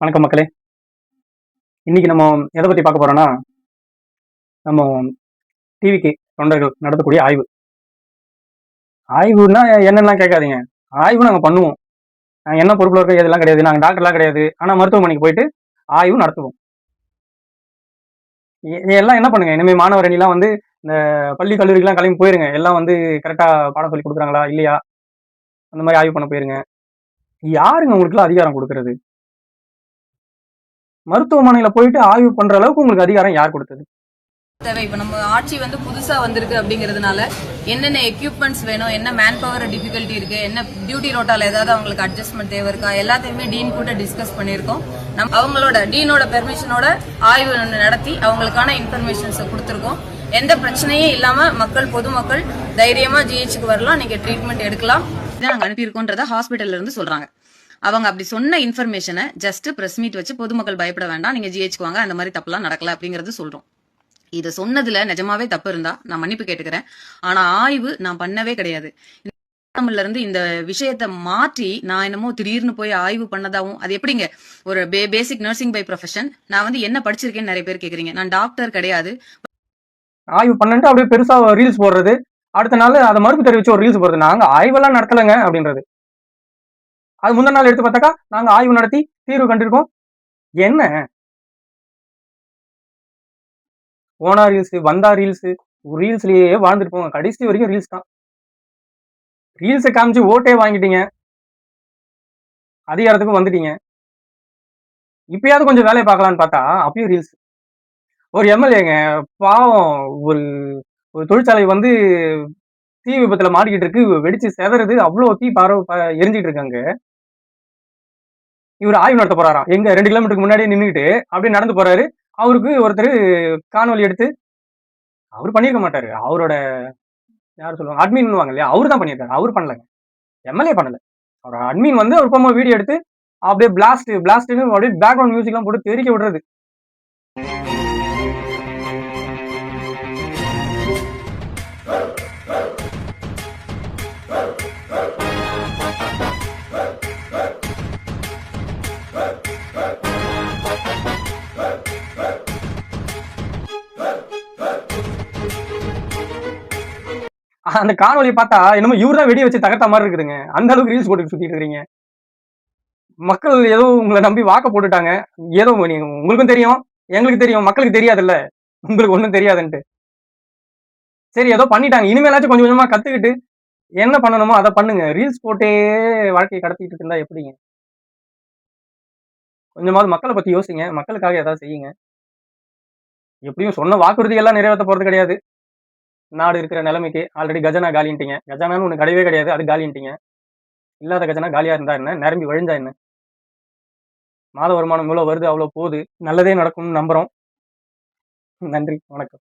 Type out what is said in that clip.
வணக்கம் மக்களே. இன்னைக்கு நம்ம எதை பத்தி பார்க்க போறோம்னா, நம்ம டிவிக்கு தொண்டர்கள் நடத்தக்கூடிய ஆய்வு. ஆய்வுன்னா என்னன்னுலாம் கேட்காதீங்க. ஆய்வு நாங்க பண்ணுவோம். நாங்க என்ன பொறுப்புல இருக்கோம் இதெல்லாம் கிடையாது. நாங்க டாக்டர்லாம் கிடையாது. ஆனா மருத்துவமனைக்கு போயிட்டு ஆய்வு நடத்துவோம். எல்லாம் என்ன பண்ணுங்க, இனிமே மாணவர் அணிலாம் வந்து இந்த பள்ளி, கல்லூரிக்குலாம் கிளம்பி போயிருங்க. எல்லாம் வந்து கரெக்ட்டா பாடம் சொல்லிக் குடுக்குறாங்களா? இல்லையா? அந்த மாரி ஆய்வு பண்ண போயிருங்க. யாருங்க உங்களுக்குலாம் அதிகாரம் குடுக்குறது? மருத்துவமனையில போயிட்டு ஆய்வு பண்ற அளவுக்கு உங்களுக்கு அதிகாரம் யார் குடுத்தது? தேவை. இப்ப நம்ம ஆட்சி வந்து புதுசா வந்திருக்கு அப்படிங்கிறதுனால என்னென்ன எக்யூப்மெண்ட்ஸ் வேணும், என்ன மேன் பவர் டிஃபிகல்ட்டி இருக்கு, என்ன டியூட்டி ரோட்டால ஏதாவது அவங்களுக்கு அட்ஜஸ்ட்மெண்ட் தேவை இருக்கா, எல்லாத்தையுமே டீன் கூட டிஸ்கஸ் பண்ணியிருக்கோம். அவங்களோட டீனோட பெர்மிஷனோட ஆய்வு நடத்தி அவங்களுக்கான இன்ஃபர்மேஷன்ஸை கொடுத்துருக்கோம். எந்த பிரச்சனையும் இல்லாம மக்கள் பொதுமக்கள் தைரியமா ஜிஹெச்சுக்கு வரலாம், நீங்க ட்ரீட்மெண்ட் எடுக்கலாம். இதான் நாங்க அனுப்பியிருக்கோன்றத ஹாஸ்பிட்டல்ல இருந்து சொல்றாங்க. அவங்க அப்படி சொன்ன இன்ஃபர்மேஷனை ஜஸ்ட் பிரஸ் மீட் வச்சு பொதுமக்கள் பயப்பட வேண்டாம், நீங்க ஜிஹெச்சுக்கு வாங்க, அந்த மாதிரி தப்புலாம் நடக்கல அப்படிங்கறது சொல்றோம். இதை சொன்னதுல நிஜமாவே தப்பு இருந்தா நான் மன்னிப்பு கேட்டுக்கிறேன். ஆனா ஆய்வு நான் பண்ணவே கிடையாது. இருந்து இந்த விஷயத்த மாற்றி நான் என்னமோ திடீர்னு போய் ஆய்வு பண்ணதாவும், அது எப்படிங்க ஒரு பேசிக் நர்சிங் பை ப்ரொஃபஷன், நான் வந்து என்ன படிச்சிருக்கேன்னு நிறைய பேர் கேக்குறீங்க. நான் டாக்டர் கிடையாது. ஆய்வு பண்ணிட்டு அப்படியே பெருசா ரீல்ஸ் போடுறது, அடுத்த நாள் அதை மறுப்பு தெரிவிச்சு ஒரு ரீல்ஸ் போடுறது. நாங்க ஆய்வெல்லாம் நடத்தலைங்க அப்படின்றது. அது முந்தின நாள் எடுத்து பார்த்தாக்கா நாங்க ஆய்வு நடத்தி தீர்வு கண்டிருக்கோம். என்ன போனா ரீல்ஸ், வந்தா ரீல்ஸ், ரீல்ஸ்லயே வாழ்ந்துட்டு போங்க. கடைசி வரைக்கும் ரீல்ஸ் தான். ரீல்ஸை காமிச்சு ஓட்டே வாங்கிட்டீங்க, அதிகாரத்துக்கும் வந்துட்டீங்க. இப்பயாவது கொஞ்சம் வேலையை பார்க்கலான்னு பார்த்தா அப்பயும் ரீல்ஸ். ஒரு எம்எல்ஏங்க பாவம், ஒரு ஒரு தொழிற்சாலை வந்து தீ விபத்துல மாட்டிக்கிட்டு இருக்கு, வெடிச்சு செதறது, அவ்வளவு தீ எரிஞ்சிட்டு இருக்காங்க. இவர் ஆய்வு நடத்த போறாராம். எங்க 2 கிலோமீட்டருக்கு முன்னாடியே நின்றுட்டு அப்படியே நடந்து போறாரு. அவருக்கு ஒருத்தர் காணொலி எடுத்து, அவர் பண்ணிருக்க மாட்டாரு. அவரோட யார் சொல்லுவாங்க, அட்மின் இல்லையா, அவரு தான் பண்ணியிருக்காரு. அவர் பண்ணலங்க, எம்எல்ஏ பண்ணல. அவர் அட்மின் வந்து ஒரு பக்கம் வீடியோ எடுத்து அப்படியே பிளாஸ்ட்னு அப்படியே பேக்ரவுண்ட் மியூசிக் எல்லாம் போட்டு தெரிக்க விடுறது. அந்த காணொலி பார்த்தா என்னமோ இவர்தான் வெடி வச்சு தகர்த்த மாதிரி இருக்குதுங்க. அந்த அளவுக்கு ரீல்ஸ் போட்டு சுத்திட்டு இருக்கீங்க. மக்கள் ஏதோ உங்களை நம்பி வாக்க போட்டுட்டாங்க. ஏதோ உங்களுக்கும் தெரியும், எங்களுக்கு தெரியும், மக்களுக்கு தெரியாதுல்ல, உங்களுக்கு ஒண்ணும் தெரியாதுன்ட்டு. சரி ஏதோ பண்ணிட்டாங்க, இனிமேலாச்சும் கொஞ்சம் கொஞ்சமா கத்துக்கிட்டு என்ன பண்ணணுமோ அதை பண்ணுங்க. ரீல்ஸ் போட்டே வாழ்க்கையை கடத்திட்டு இருந்தா எப்படிங்க? கொஞ்சமாவது மக்களை பத்தி யோசிங்க, மக்களுக்காக ஏதாவது செய்யுங்க. எப்படியும் சொன்ன வாக்குறுதி எல்லாம் நிறைவேற்ற போறது கிடையாது. நாடு இருக்கிற நிலைமைக்கு ஆல்ரெடி கஜனா காலின்ட்டீங்க. கஜானான்னு ஒண்ணு கிடையவே கிடையாது, அது காலின்ட்டீங்க. இல்லாத கஜனா காலியா இருந்தா என்ன, நிரம்பி வழிஞ்சா என்ன? மாத வருமானம் இவ்வளவு வருது, அவ்வளவு போகுது. நல்லதே நடக்கும்னு நம்புறோம். நன்றி, வணக்கம்.